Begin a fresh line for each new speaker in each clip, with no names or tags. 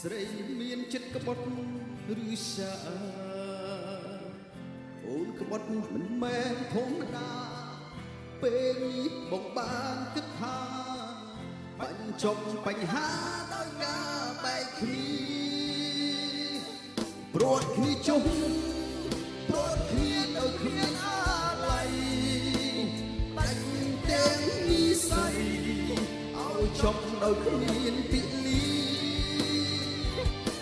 ស្រីមានចិត្តក្បត់ឬសាអូនក្បត់មិនមែនធម្មតាពេលនេះបងបានគិតថាបញ្ចប់បញ្ហាដោយការបែកគ្នាព្រួតគ្នាចុះព្រួតគ្នាដោយគ្មានអាឡ័យដាច់ទាំងនិស័យឲ្យចប់ដោយគ្មានពីលី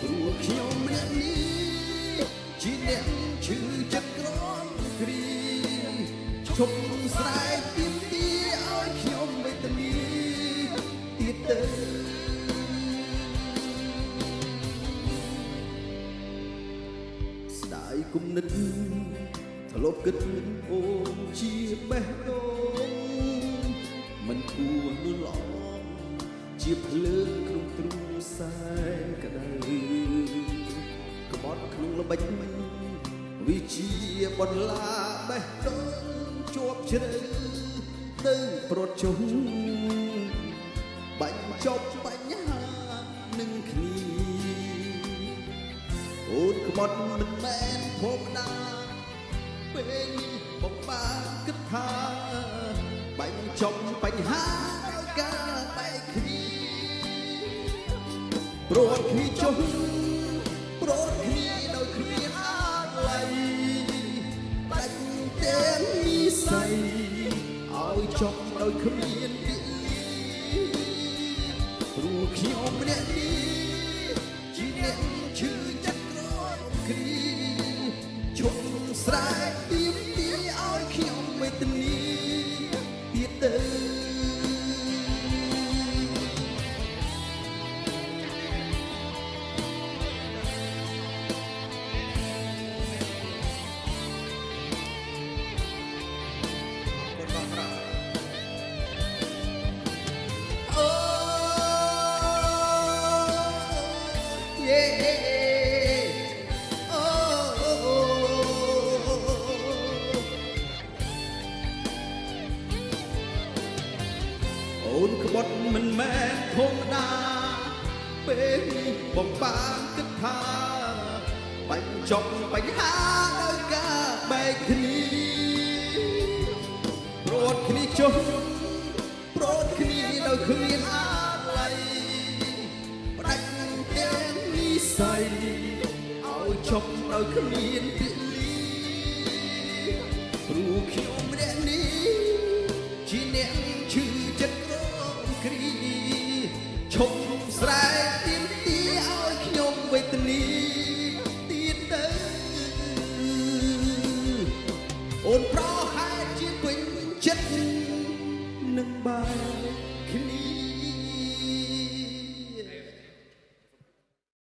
ព្រោះខ្ញុំម្នាក់នេះជាអ្នកឈឺចិត្តក្រំគ្រីឈប់ស្រែកពីទីឲ្យខ្ញុំវេទនាទៀតទៅស្ដាយគុណិតធ្លាប់គិតអូនជាបេះដូងមិនគួរលួឡំជាភ្លើងក្នុងទ្រូងសែនក្តៅក្បត់ក្នុងល្បិចវិជាបន្លាបេះដូងជាប់ជ្រៅទៅប្រត់ជុំបាញ់ចប់បញ្ហានឹងគ្នាអូនក្បត់មិនមែនធម្មតាពេលនេះបងបានគិតថាបាញ់ចប់បញ្ហាដោយការបែកគ្នាព្រួតគ្នាចុះព្រួតគ្នាដោយគ្មានអាឡ័យដាច់ទាំងនិស័យឲ្យចប់ដោយគ្មានពីលីព្រោះខ្ញុំម្នាក់នេះជាអ្នកឈឺចិត្តក្រំគ្រីឈប់ស្រែកពីទីឲ្យខ្ញុំវេទនាទៀតទៅអូនក្បត់មិនមែនធម្មតាពេលនេះបងបានគិតថាបញ្ចប់បញ្ហាដោយការបែកគ្នាព្រួតគ្នាចុះព្រួតគ្នាដោយគ្មានអាឡ័យដាច់ទាំងនិស័យឲ្យចប់ដោយគ្មានពីលីព្រោះខ្ញុំម្នាក់នេះជាអ្នកឈឺចិត្តគ្រីឈប់ស្រែកទាមទារឲ្យខ្ញុំវេទនាទៀតទៅអូនប្រហែលជាពេញចិត្តនឹងបែកគ្នា